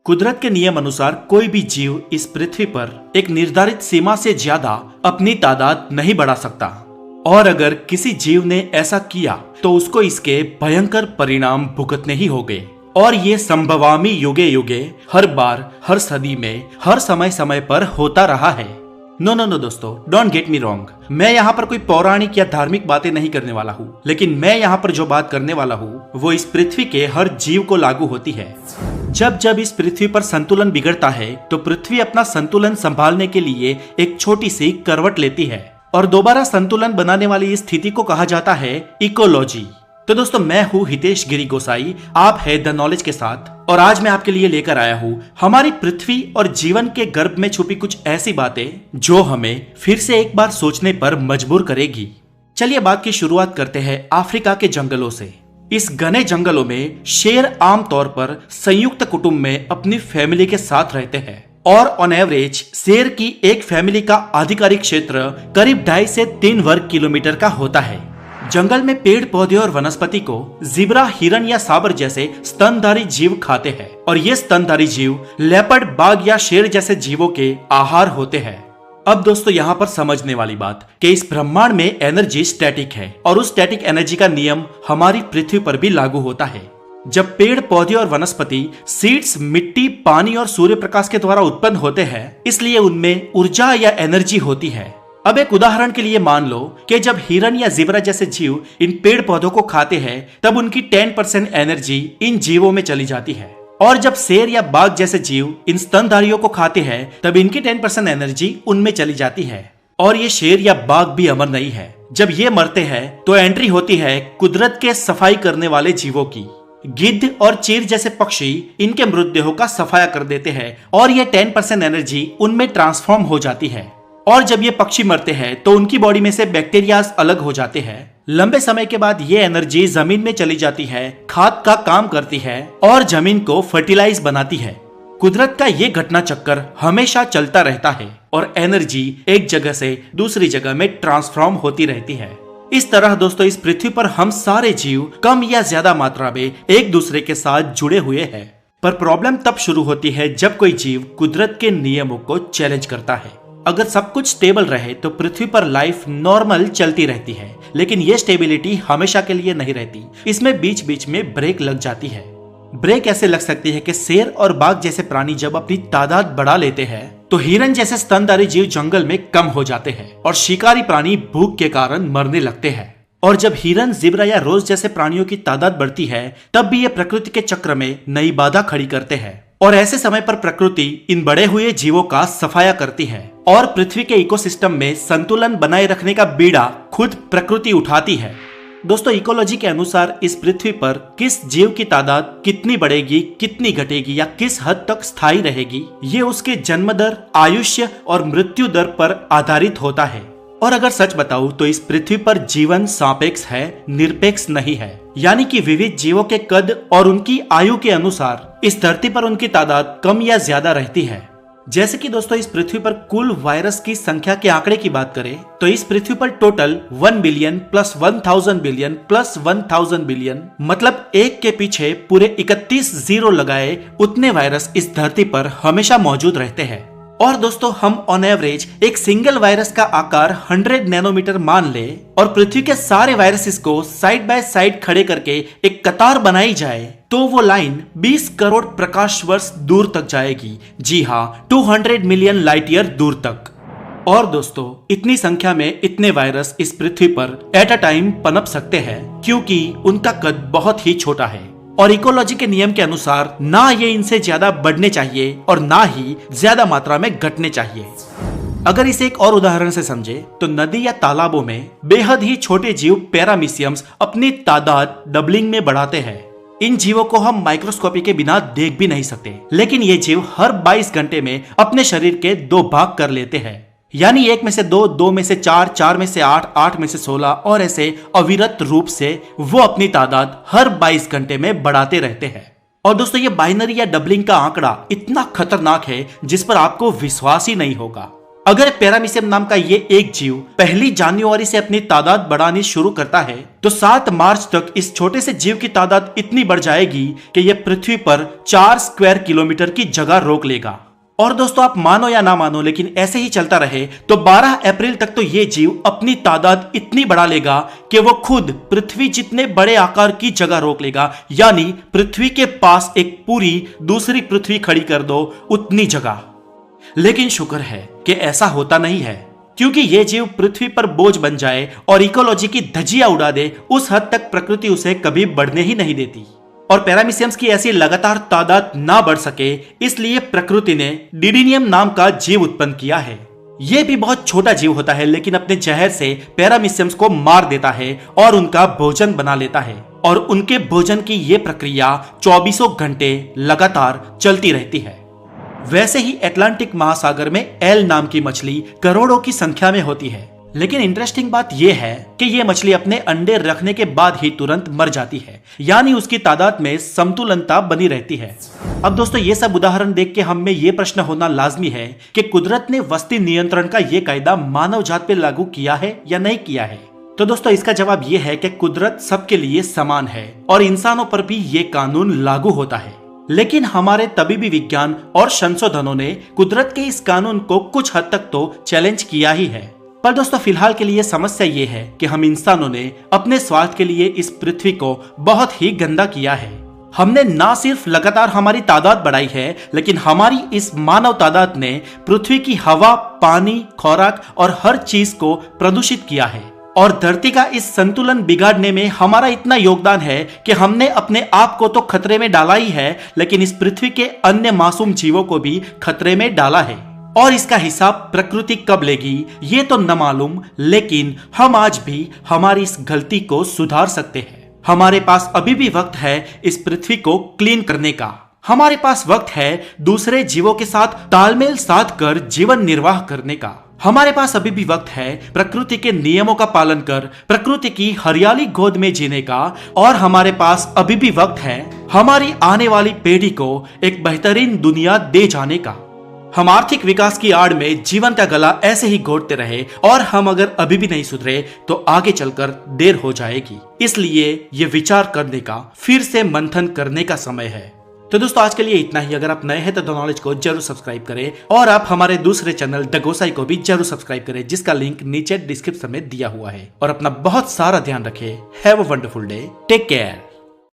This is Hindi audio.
कुदरत के नियम अनुसार कोई भी जीव इस पृथ्वी पर एक निर्धारित सीमा से ज्यादा अपनी तादाद नहीं बढ़ा सकता और अगर किसी जीव ने ऐसा किया तो उसको इसके भयंकर परिणाम भुगतने ही होंगे। और ये संभवामी युगे युगे हर बार, हर सदी में, हर समय समय पर होता रहा है। नो दोस्तों, डोंट गेट मी रॉन्ग। मैं यहाँ पर कोई पौराणिक या धार्मिक बातें नहीं करने वाला हूँ, लेकिन मैं यहाँ पर जो बात करने वाला हूँ वो इस पृथ्वी के हर जीव को लागू होती है। जब जब इस पृथ्वी पर संतुलन बिगड़ता है तो पृथ्वी अपना संतुलन संभालने के लिए एक छोटी सी करवट लेती है और दोबारा संतुलन बनाने वाली इस स्थिति को कहा जाता है इकोलॉजी। तो दोस्तों, मैं हूँ हितेश गिरी गोसाई, आप है द नॉलेज के साथ, और आज मैं आपके लिए लेकर आया हूँ हमारी पृथ्वी और जीवन के गर्भ में छुपी कुछ ऐसी बातें जो हमें फिर से एक बार सोचने पर मजबूर करेगी। चलिए बात की शुरुआत करते हैं अफ्रीका के जंगलों से। इस घने जंगलों में शेर आमतौर पर संयुक्त कुटुंब में अपनी फैमिली के साथ रहते हैं और ऑन एवरेज शेर की एक फैमिली का आधिकारिक क्षेत्र करीब 2.5 से 3 वर्ग किलोमीटर का होता है। जंगल में पेड़ पौधे और वनस्पति को जिब्रा, हिरन या साबर जैसे स्तनधारी जीव खाते हैं और ये स्तनधारी जीव लेपर्ड, बाघ या शेर जैसे जीवों के आहार होते हैं। अब दोस्तों, यहाँ पर समझने वाली बात कि इस ब्रह्मांड में एनर्जी स्टैटिक है और उस स्टैटिक एनर्जी का नियम हमारी पृथ्वी पर भी लागू होता है। जब पेड़ पौधे और वनस्पति सीड्स, मिट्टी, पानी और सूर्य प्रकाश के द्वारा उत्पन्न होते हैं, इसलिए उनमें ऊर्जा या एनर्जी होती है। अब एक उदाहरण के लिए मान लो कि जब हिरन या जिब्रा जैसे जीव इन पेड़ पौधों को खाते हैं तब उनकी 10% एनर्जी इन जीवों में चली जाती है, और जब शेर या बाघ जैसे जीव इन स्तनधारियों को खाते हैं तब इनकी 10% एनर्जी उनमें चली जाती है। और ये शेर या बाघ भी अमर नहीं है, जब ये मरते हैं तो एंट्री होती है कुदरत के सफाई करने वाले जीवों की। गिद्ध और चीर जैसे पक्षी इनके मृतदेहों का सफाया कर देते हैं और ये 10% एनर्जी उनमें ट्रांसफॉर्म हो जाती है। और जब ये पक्षी मरते हैं तो उनकी बॉडी में से बैक्टीरियाज अलग हो जाते हैं। लंबे समय के बाद ये एनर्जी जमीन में चली जाती है, खाद का काम करती है और जमीन को फर्टिलाइज बनाती है। कुदरत का ये घटना चक्कर हमेशा चलता रहता है और एनर्जी एक जगह से दूसरी जगह में ट्रांसफॉर्म होती रहती है। इस तरह दोस्तों, इस पृथ्वी पर हम सारे जीव कम या ज्यादा मात्रा में एक दूसरे के साथ जुड़े हुए हैं। पर प्रॉब्लम तब शुरू होती है जब कोई जीव कुदरत के नियमों को चैलेंज करता है। अगर सब कुछ स्टेबल रहे तो पृथ्वी पर लाइफ नॉर्मल चलती रहती है, लेकिन ये स्टेबिलिटी हमेशा के लिए नहीं रहती। इसमें बीच बीच में ब्रेक लग जाती है। ब्रेक ऐसे लग सकती है कि शेर और बाघ जैसे प्राणी जब अपनी तादाद बढ़ा लेते हैं तो हिरन जैसे स्तनधारी जीव जंगल में कम हो जाते हैं और शिकारी प्राणी भूख के कारण मरने लगते हैं। और जब हिरन, जिब्रा या रोज जैसे प्राणियों की तादाद बढ़ती है तब भी ये प्रकृति के चक्र में नई बाधा खड़ी करते हैं और ऐसे समय पर प्रकृति इन बड़े हुए जीवों का सफाया करती है और पृथ्वी के इकोसिस्टम में संतुलन बनाए रखने का बीड़ा खुद प्रकृति उठाती है। दोस्तों, इकोलॉजी के अनुसार इस पृथ्वी पर किस जीव की तादाद कितनी बढ़ेगी, कितनी घटेगी या किस हद तक स्थायी रहेगी, ये उसके जन्म दर, आयुष्य और मृत्यु दर पर आधारित होता है। और अगर सच बताऊं तो इस पृथ्वी पर जीवन सापेक्ष है, निरपेक्ष नहीं है। यानी कि विविध जीवों के कद और उनकी आयु के अनुसार इस धरती पर उनकी तादाद कम या ज्यादा रहती है। जैसे कि दोस्तों, इस पृथ्वी पर कुल वायरस की संख्या के आंकड़े की बात करें तो इस पृथ्वी पर total 1 billion plus 1000 billion plus 1000 billion, मतलब एक के पीछे पूरे 31 जीरो लगाए उतने वायरस इस धरती पर हमेशा मौजूद रहते हैं। और दोस्तों, हम ऑन एवरेज एक सिंगल वायरस का आकार 100 नैनोमीटर मान ले और पृथ्वी के सारे वायरसेस को साइड बाय साइड खड़े करके एक कतार बनाई जाए तो वो लाइन 20 करोड़ प्रकाश वर्ष दूर तक जाएगी। जी हाँ, 200 मिलियन लाइट ईयर दूर तक। और दोस्तों, इतनी संख्या में इतने वायरस इस पृथ्वी पर एट अ टाइम पनप सकते हैं क्योंकि उनका कद बहुत ही छोटा है और इकोलॉजी के नियम के अनुसार ना ये इनसे ज्यादा बढ़ने चाहिए और ना ही ज्यादा मात्रा में घटने चाहिए। अगर इसे एक और उदाहरण से समझे तो नदी या तालाबों में बेहद ही छोटे जीव पैरामीशियम्स अपनी तादाद डबलिंग में बढ़ाते हैं। इन जीवों को हम माइक्रोस्कोपी के बिना देख भी नहीं सकते, लेकिन ये जीव हर 22 घंटे में अपने शरीर के 2 भाग कर लेते हैं। यानी 1 में से 2, 2 में से 4, 4 में से 8, 8 में से 16 और ऐसे अविरत रूप से वो अपनी तादाद हर 22 घंटे में बढ़ाते रहते हैं। और दोस्तों, ये बाइनरी या डबलिंग का आंकड़ा इतना खतरनाक है जिस पर आपको विश्वास ही नहीं होगा। अगर पैरामीशियम नाम का ये एक जीव 1 जनवरी से अपनी तादाद बढ़ानी शुरू करता है तो 7 मार्च तक इस छोटे से जीव की तादाद इतनी बढ़ जाएगी कि यह पृथ्वी पर 4 स्क्वायर किलोमीटर की जगह रोक लेगा। और दोस्तों, आप मानो या ना मानो, लेकिन ऐसे ही चलता रहे तो 12 अप्रैल तक तो ये जीव अपनी तादाद इतनी बढ़ा लेगा कि वो खुद पृथ्वी जितने बड़े आकार की जगह रोक लेगा, यानी पृथ्वी के पास एक पूरी दूसरी पृथ्वी खड़ी कर दो उतनी जगह। लेकिन शुक्र है कि ऐसा होता नहीं है, क्योंकि ये जीव पृथ्वी पर बोझ बन जाए और इकोलॉजी की धज्जियां उड़ा दे, उस हद तक प्रकृति उसे कभी बढ़ने ही नहीं देती। और पैरामीशियम्स की ऐसी लगातार तादाद ना बढ़ सके, इसलिए प्रकृति ने डिडिनियम नाम का जीव उत्पन्न किया है। यह भी बहुत छोटा जीव होता है, लेकिन अपने जहर से पैरामीशियम्स को मार देता है और उनका भोजन बना लेता है। और उनके भोजन की यह प्रक्रिया 24 घंटे लगातार चलती रहती है। वैसे ही अटलांटिक महासागर में एल नाम की मछली करोड़ों की संख्या में होती है, लेकिन इंटरेस्टिंग बात यह है कि यह मछली अपने अंडे रखने के बाद ही तुरंत मर जाती है, यानी उसकी तादाद में समतुलनता बनी रहती है। अब दोस्तों, ये सब उदाहरण देख के हम में ये प्रश्न होना लाजमी है कि कुदरत ने वस्ती नियंत्रण का ये कायदा मानव जात पे लागू किया है या नहीं किया है। तो दोस्तों, इसका जवाब ये है कि कुदरत सबके लिए समान है और इंसानों पर भी ये कानून लागू होता है। लेकिन हमारे तबीबी विज्ञान और संशोधनों ने कुदरत के इस कानून को कुछ हद तक तो चैलेंज किया ही है। पर दोस्तों, फिलहाल के लिए समस्या ये है कि हम इंसानों ने अपने स्वार्थ के लिए इस पृथ्वी को बहुत ही गंदा किया है। हमने ना सिर्फ लगातार हमारी तादाद बढ़ाई है, लेकिन हमारी इस मानव तादाद ने पृथ्वी की हवा, पानी, खुराक और हर चीज को प्रदूषित किया है। और धरती का इस संतुलन बिगाड़ने में हमारा इतना योगदान है कि हमने अपने आप को तो खतरे में डाला ही है, लेकिन इस पृथ्वी के अन्य मासूम जीवों को भी खतरे में डाला है। और इसका हिसाब प्रकृति कब लेगी ये तो न मालूम, लेकिन हम आज भी हमारी इस गलती को सुधार सकते हैं। हमारे पास अभी भी वक्त है इस पृथ्वी को क्लीन करने का। हमारे पास वक्त है दूसरे जीवों के साथ तालमेल साध कर जीवन निर्वाह करने का। हमारे पास अभी भी वक्त है प्रकृति के नियमों का पालन कर प्रकृति की हरियाली गोद में जीने का। और हमारे पास अभी भी वक्त है हमारी आने वाली पीढ़ी को एक बेहतरीन दुनिया दे जाने का। हम आर्थिक विकास की आड़ में जीवन का गला ऐसे ही घोटते रहे और हम अगर अभी भी नहीं सुधरे तो आगे चलकर देर हो जाएगी। इसलिए ये विचार करने का, फिर से मंथन करने का समय है। तो दोस्तों, आज के लिए इतना ही। अगर आप नए हैं तो द नॉलेज को जरूर सब्सक्राइब करें और आप हमारे दूसरे चैनल द गोसाई को भी जरूर सब्सक्राइब करें, जिसका लिंक नीचे डिस्क्रिप्शन में दिया हुआ है। और अपना बहुत सारा ध्यान रखें। Have a wonderful day. Take care.